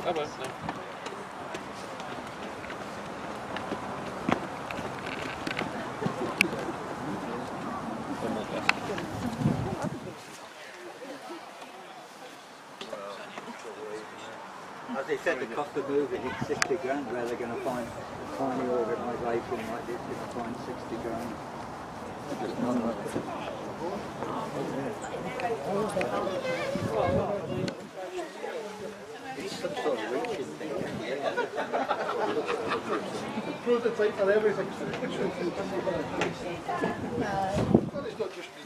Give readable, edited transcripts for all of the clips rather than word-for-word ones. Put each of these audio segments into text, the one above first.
Oh, well, no. As they said, the cost of moving is 60 grand, where they're going to find a tiny organisation like this, they're going to find 60 grand. Just none of it. It's some sort of reaching thing. The prototype and everything. Well, it's not just me.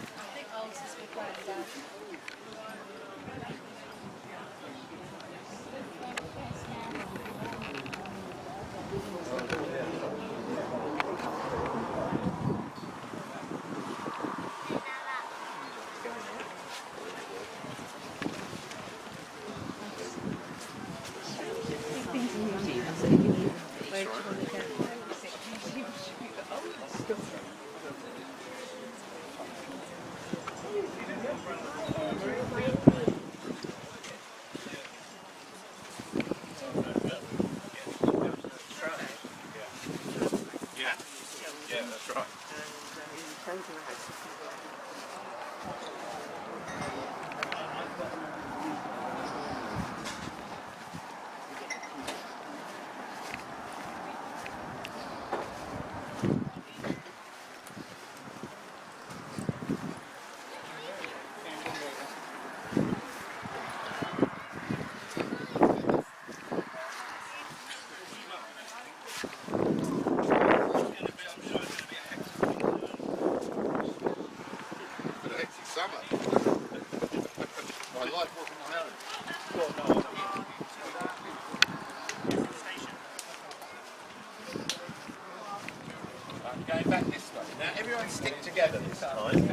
Going back this way. Now everyone stick together this time. Stick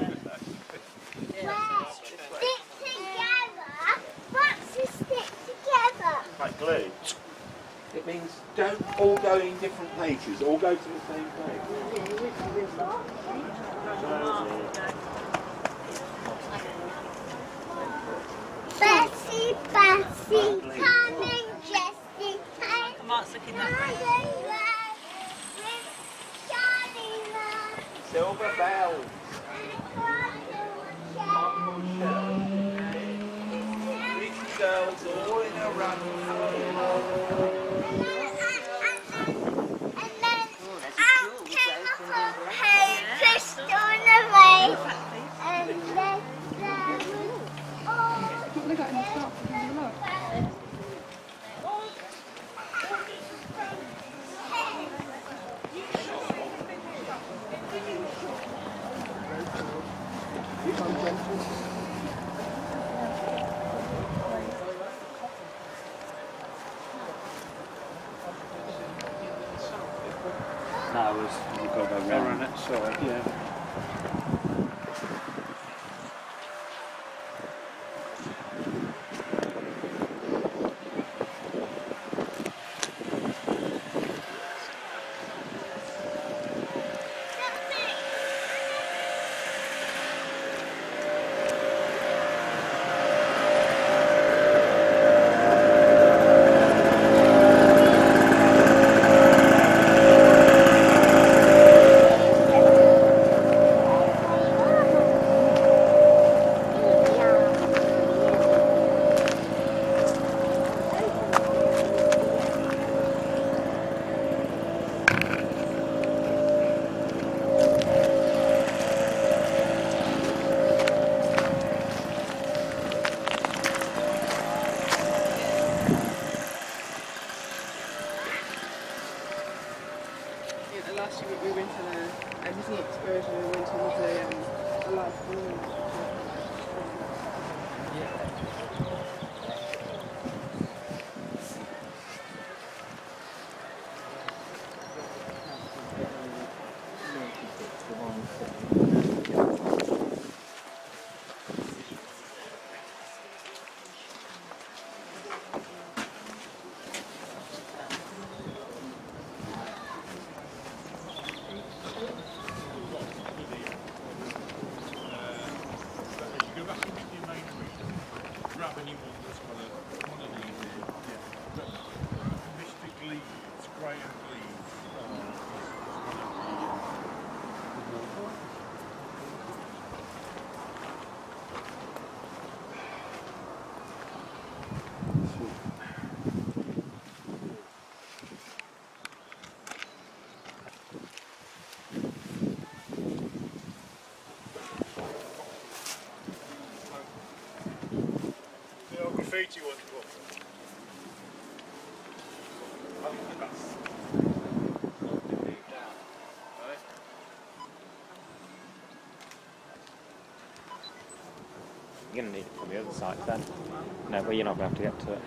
together? What's a stick together? Like glue. It means don't all go in different places, all go to the same place. Bessie, Bessie, coming just in time. Mark's looking that way. Silver bells. Rich girls all in a run. And then out came a hey, pushed on away. And then there was all No, you've got to go round that side, yeah. anyone that's got a holiday there. But Mr. Gleeds, Graham Gleeds, is one of the old graffiti ones. You're going to need it from the other side then. No, but you're not going to have to get to it.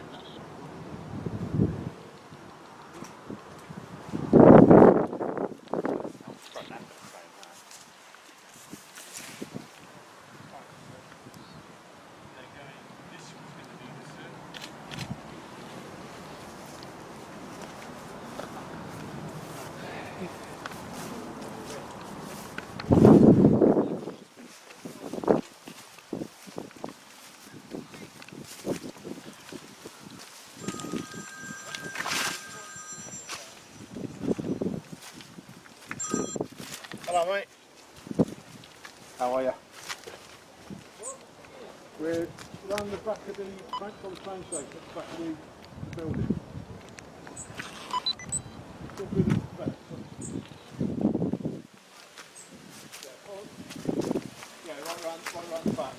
Hello, mate. How are you? We're round the back of the train station, at the back of the building. Still good at the back. Yeah, right round the back.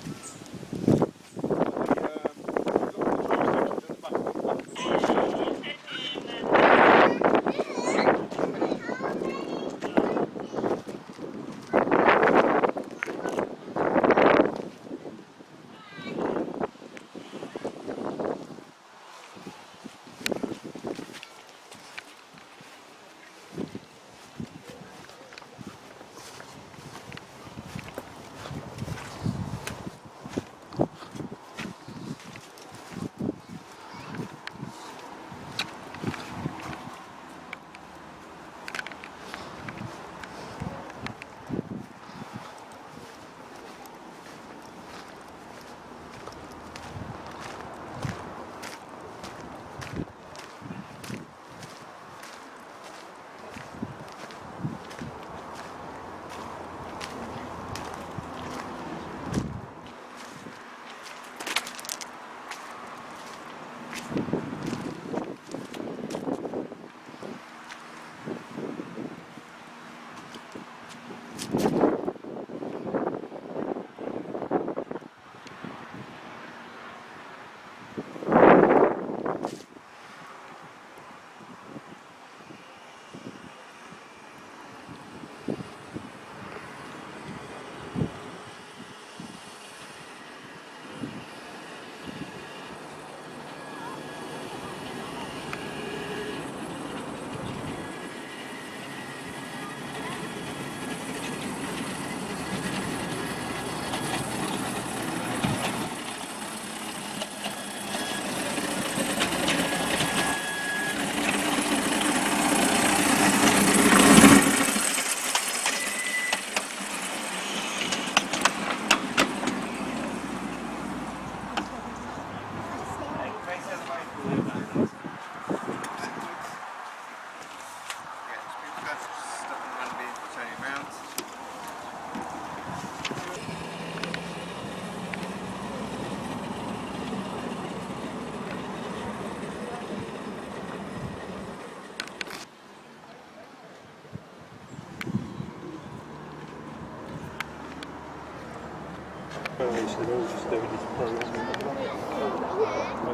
They're all just doing this program.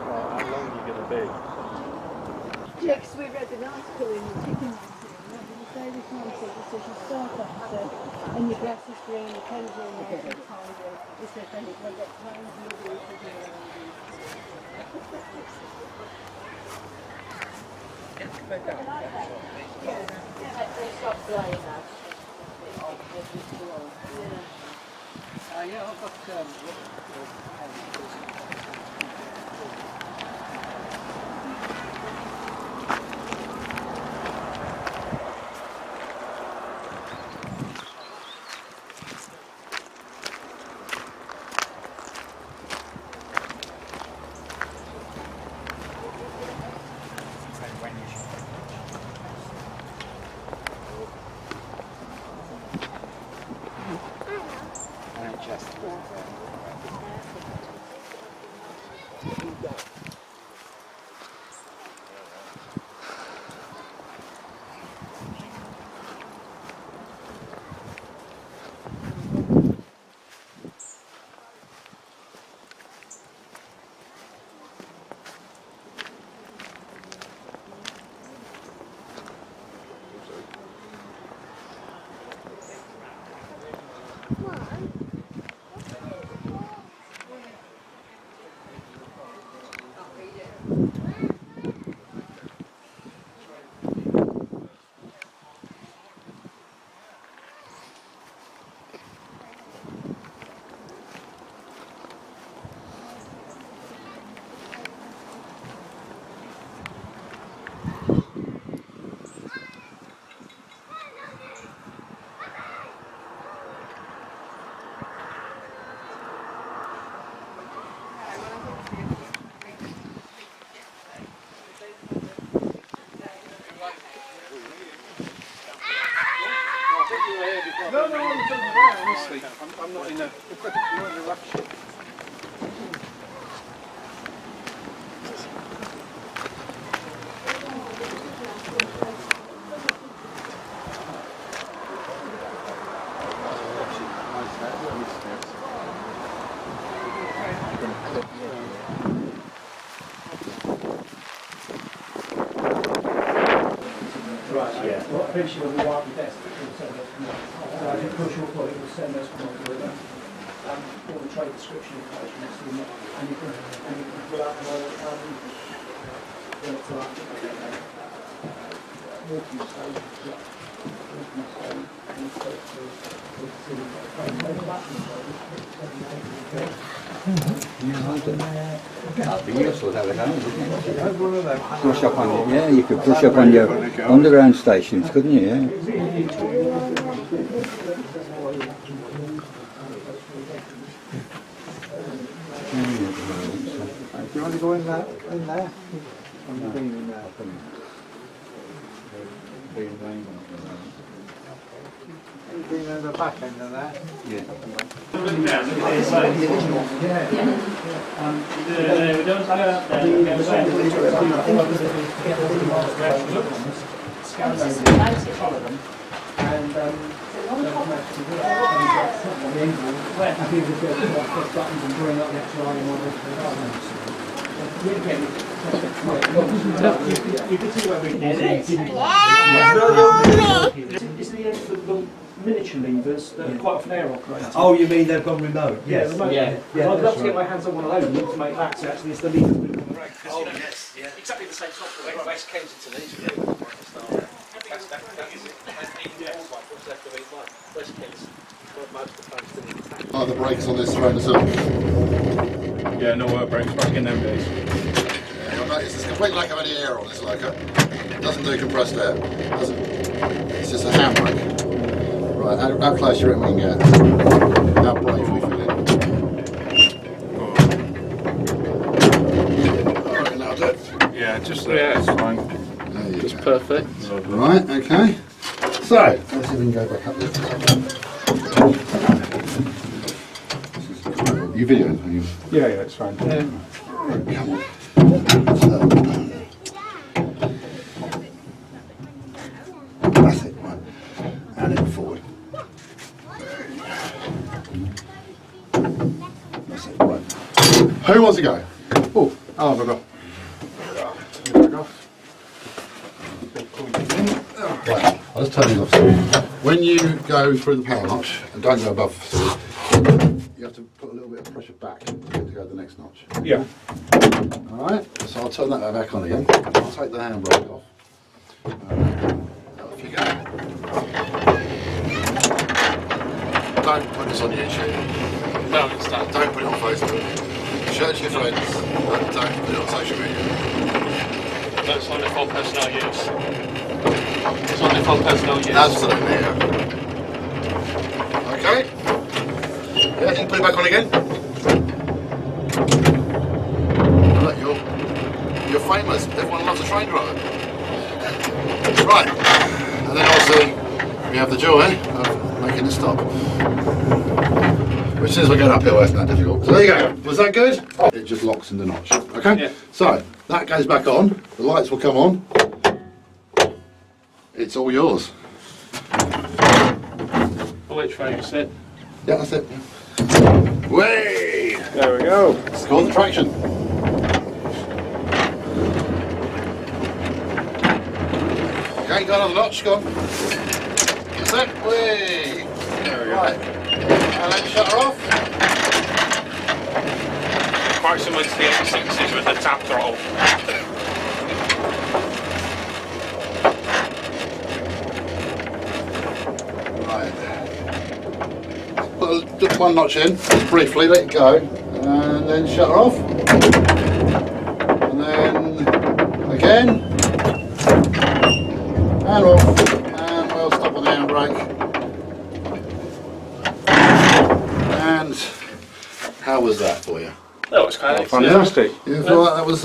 How long are you going to be? Yeah, because we read an article in the Chicken Magazine, the Daily Times, it says you start after, and your grass is green, the pens are in there, it's tidy, it says then it's going to get plain blue, they stop growing now. Yeah, I've got Honestly, I'm not in a rush. Well, eventually when we wipe the desk, it will send those commodities. So as you push your foot, it will send those commodities over. All the trade description information next to them, and you can pull out the walking stage, walking stage, and so Be useful to have a home, wouldn't it? Brush up on it, yeah, you could brush up on your underground stations, couldn't you? Yeah. Do you want to go in there? In there? I'm being in there. Being in the back end of that? Yeah. You can see where we Yeah, It's the miniature levers that are quite often air operated. Oh, you mean they've gone remote? Yeah, Yes. remote. Yeah. I'd love to get my hands on one of those and automate that, so actually it's the lever moving on the rack. Oh, yes, yeah. Exactly the same software. West Kensington is Are the brakes on this thrown as well? Yeah, no air brakes back in them days. Yeah, I noticed there's a complete lack of any air on this loco. It doesn't do compressed air. It's just a handbrake. Right, how close do you reckon we can get? How brave we feeling? I reckon that'll do it. Yeah, just there, it's fine. There you Just go. perfect. Right, okay. So, let's see if we can go back up this. You videoing? Are you? Yeah, it's fine. Come on. That's it, right. And then forward. That's it, right. Who wants to go? Oh, I'll have a go. Right, I'll just turn these off. When you go through the power notch, and don't go above, you have to put a little bit of pressure back to get to go to the next notch. Yeah. Alright, so I'll turn that back on again. I'll take the handbrake off. Off you go. Don't put this on YouTube. No, it's done. Don't put it on Facebook. Show it to your friends. But don't put it on social media. That's only for personal use. It's only for personal use. Absolutely, yeah. Okay. Yeah, you can put it back on again. Look, you're famous. Everyone loves a train driver. Right. And then obviously we have the joy of making it stop. Which is we're going uphill, isn't that difficult? So there you go. Was that good? It just locks in the notch. Okay? Yeah. So that goes back on. The lights will come on. It's all yours. Which way is it? Yeah, that's it. Way! There we go. It's called the traction. Okay, got another notch, go on. That's it. Way! There we go. Right. And then shut her off. Quite similar to the 86s with the tap throttle. Put one notch in, just briefly, let it go, and then shut her off. And then again, and off, and we'll stop on the handbrake. And how was that for you? That was kind of Fantastic. You feel like that was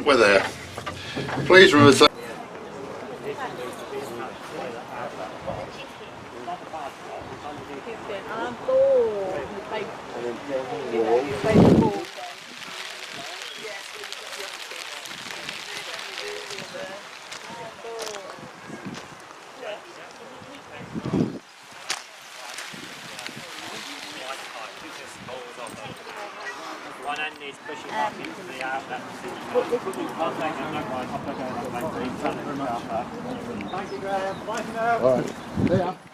we're there. Please remember to... I'm bored. One end is pushing back into the outlet. One thing I'm not quite up again. Thank you, Graham. Bye for now. All right. See ya.